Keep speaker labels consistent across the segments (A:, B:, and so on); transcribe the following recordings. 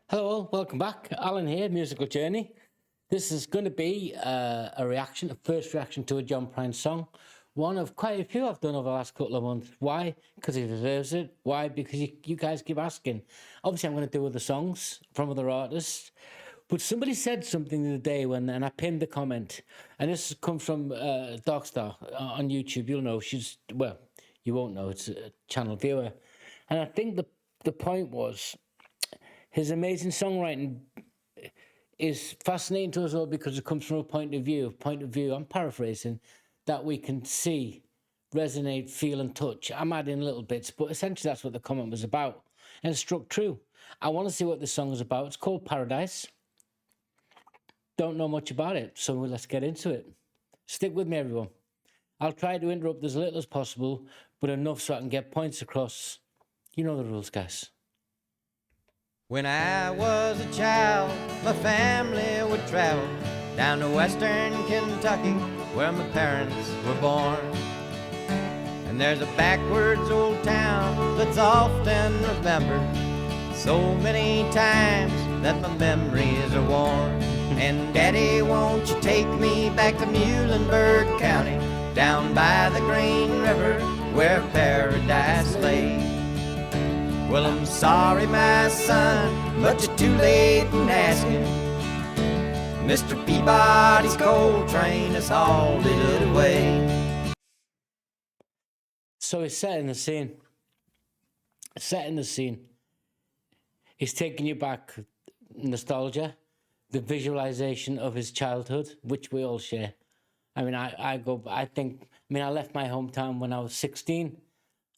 A: Hello all, welcome back. Alan here, Musical Journey. This is going to be a first reaction to a John Prine song. One of quite a few I've done over the last couple of months. Why? Because he deserves it. Why? Because you guys keep asking. Obviously, I'm going to do other songs from other artists. But somebody said something the other day and I pinned the comment. And this comes from Darkstar on YouTube. You'll know, you won't know, it's a channel viewer. And I think the point was, his amazing songwriting is fascinating to us all because it comes from a point of view, I'm paraphrasing, that we can see, resonate, feel and touch. I'm adding little bits, but essentially that's what the comment was about. And it struck true. I want to see what this song is about. It's called Paradise. Don't know much about it, so let's get into it. Stick with me, everyone. I'll try to interrupt as little as possible, but enough so I can get points across. You know the rules, guys.
B: When I was a child, my family would travel down to western Kentucky, where my parents were born. And there's a backwards old town that's often remembered so many times that my memories are worn. And Daddy, won't you take me back to Muhlenberg County, down by the Green River, where paradise lay? Well, I'm sorry, my son, but you're too late in asking. Mr. Peabody's coal train is hauled it away.
A: So he's setting the scene. He's taking you back, nostalgia, the visualization of his childhood, which we all share. I mean, I left my hometown when I was 16,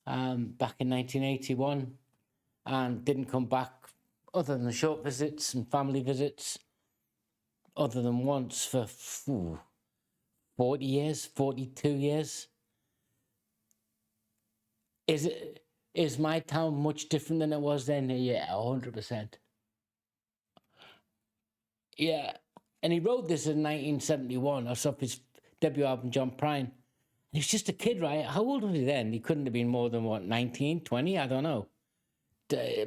A: back in 1981. And didn't come back other than short visits and family visits, other than once for 40 years, 42 years. Is my town much different than it was then? Yeah, 100%. Yeah, and he wrote this in 1971, off his debut album, John Prine. And he was just a kid, right? How old was he then? He couldn't have been more than, what, 19, 20? I don't know.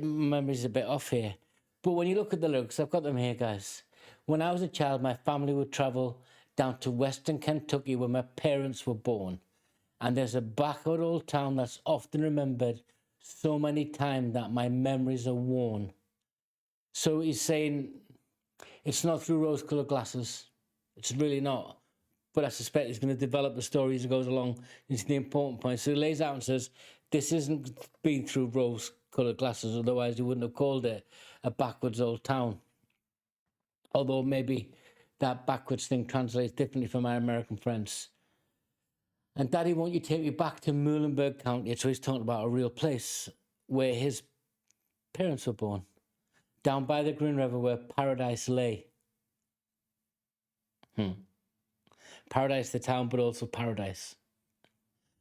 A: Memory's a bit off here, but when you look at the lyrics, I've got them here, guys. When I was a child, my family would travel down to western Kentucky where my parents were born, and there's a backward old town that's often remembered so many times that my memories are worn. So he's saying it's not through rose-colored glasses. It's really not. But I suspect he's going to develop the story as he goes along into the important points. So he lays out and says, this isn't been through rose-colored glasses, otherwise he wouldn't have called it a backwards old town. Although maybe that backwards thing translates differently for my American friends. And Daddy, won't you take me back to Muhlenberg County? So he's talking about a real place where his parents were born. Down by the Green River where paradise lay. Paradise the town, but also paradise.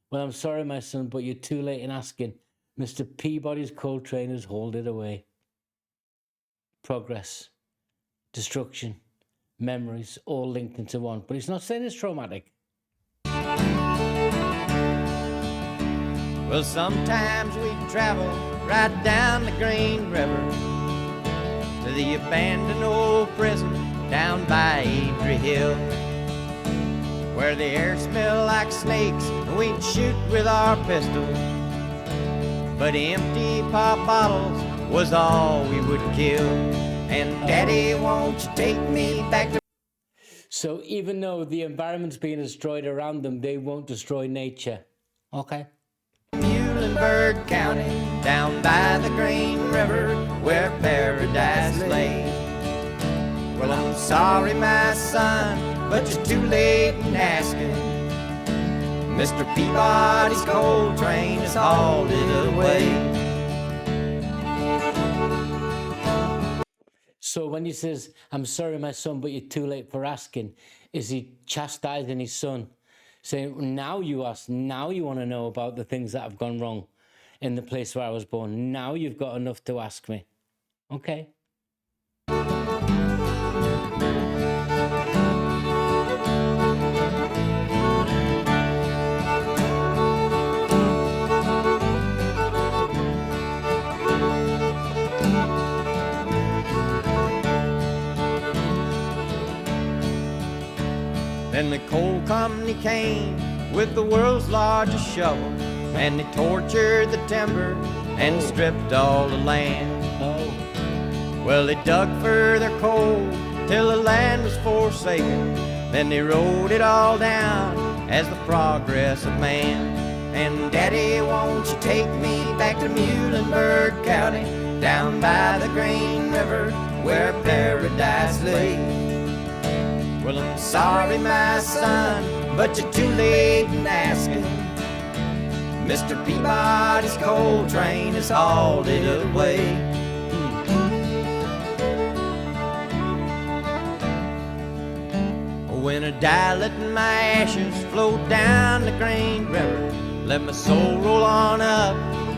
A: Well, I'm sorry, my son, but you're too late in asking. Mr. Peabody's coal train has hauled it away. Progress, destruction, memories, all linked into one. But he's not saying it's traumatic.
B: Well, sometimes we travel right down the Green River to the abandoned old prison down by Adrie Hill, where the air smelled like snakes and we'd shoot with our pistols, but empty pop bottles was all we would kill. And Daddy, won't you take me back to...
A: So even though the environment's being destroyed around them, they won't destroy nature. Okay?
B: Muhlenberg County, down by the Green River, where paradise lay. Well, I'm sorry, my son, but you're too late in asking. Mr. Peabody's coal train has hauled it away.
A: So when he says, I'm sorry, my son, but you're too late for asking, is he chastising his son? Saying, now you ask, now you want to know about the things that have gone wrong in the place where I was born. Now you've got enough to ask me. Okay?
B: And the coal company came with the world's largest shovel, and they tortured the timber and stripped all the land. Well, they dug for their coal till the land was forsaken. Then they wrote it all down as the progress of man. And Daddy, won't you take me back to Muhlenberg County, down by the Green River where paradise lay? Well, I'm sorry, my son, but you're too late in asking. Mr. Peabody's coal train has hauled it away. When I die, let my ashes float down the Green River. Let my soul roll on up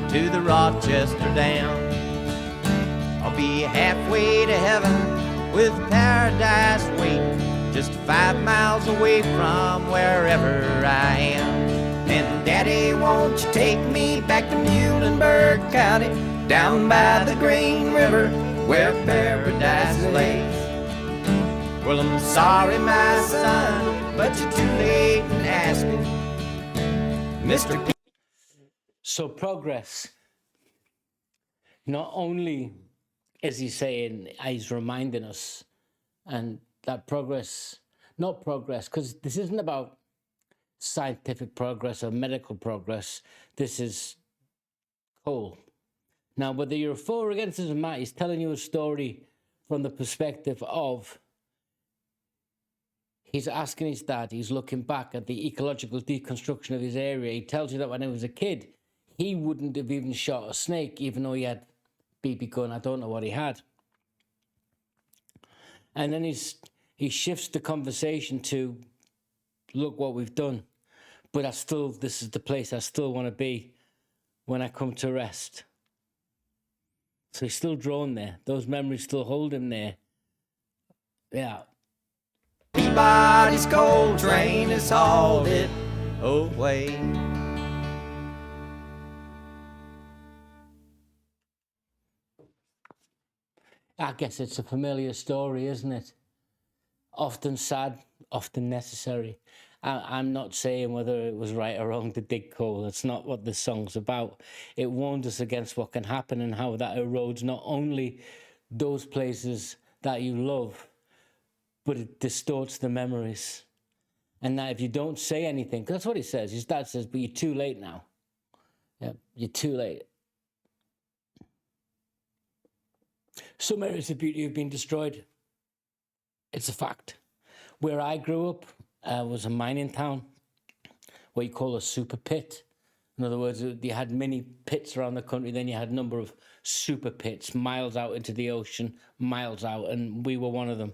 B: to the Rochester Dam. I'll be halfway to heaven with paradise waiting, just 5 miles away from wherever I am. And Daddy, won't you take me back to Muhlenberg County, down by the Green River where paradise lays? Well, I'm sorry, my son, but you're too late in asking, Mr. P.
A: So progress. Not only is he saying, he's reminding us, and that progress, not progress, because this isn't about scientific progress or medical progress. This is coal. Now, whether you're for or against it doesn't matter. He's telling you a story from the perspective of, he's asking his dad, he's looking back at the ecological deconstruction of his area. He tells you that when he was a kid, he wouldn't have even shot a snake, even though he had BB gun. I don't know what he had. And then he shifts the conversation to, look what we've done. But this is the place I still want to be when I come to rest. So he's still drawn there. Those memories still hold him there. Yeah.
B: Peabody's coal train has hauled it away.
A: I guess it's a familiar story, isn't it? Often sad, often necessary. I'm not saying whether it was right or wrong to dig coal. That's not what this song's about. It warned us against what can happen and how that erodes not only those places that you love, but it distorts the memories. And that if you don't say anything, 'cause that's what he says. His dad says, but you're too late now. Yeah, you're too late. Some areas of beauty have been destroyed. It's a fact. Where I grew up was a mining town, what you call a super pit. In other words, you had many pits around the country, then you had a number of super pits, miles out into the ocean, miles out, and we were one of them.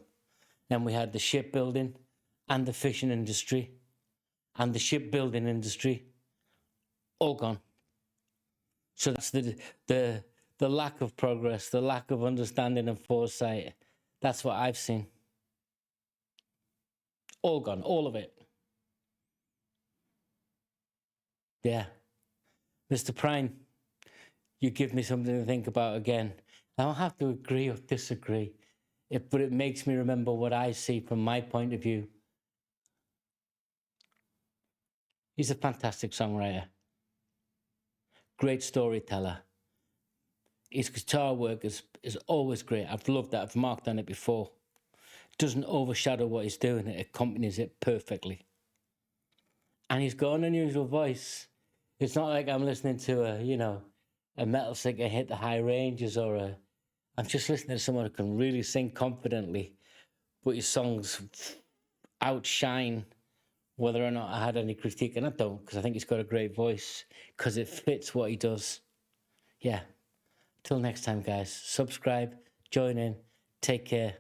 A: Then we had the shipbuilding and the fishing industry, and the shipbuilding industry, all gone. So that's the lack of progress, the lack of understanding and foresight. That's what I've seen. All gone, all of it. Yeah. Mr. Prine, you give me something to think about again. I don't have to agree or disagree, but it makes me remember what I see from my point of view. He's a fantastic songwriter, great storyteller. His guitar work is always great. I've loved that. I've marked on it before. It doesn't overshadow what he's doing. It accompanies it perfectly. And he's got an unusual voice. It's not like I'm listening to a metal singer hit the high ranges, or I'm just listening to someone who can really sing confidently, but his songs outshine whether or not I had any critique, and I don't, because I think he's got a great voice, because it fits what he does. Yeah. Till next time, guys. Subscribe, join in, take care.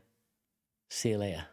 A: See you later.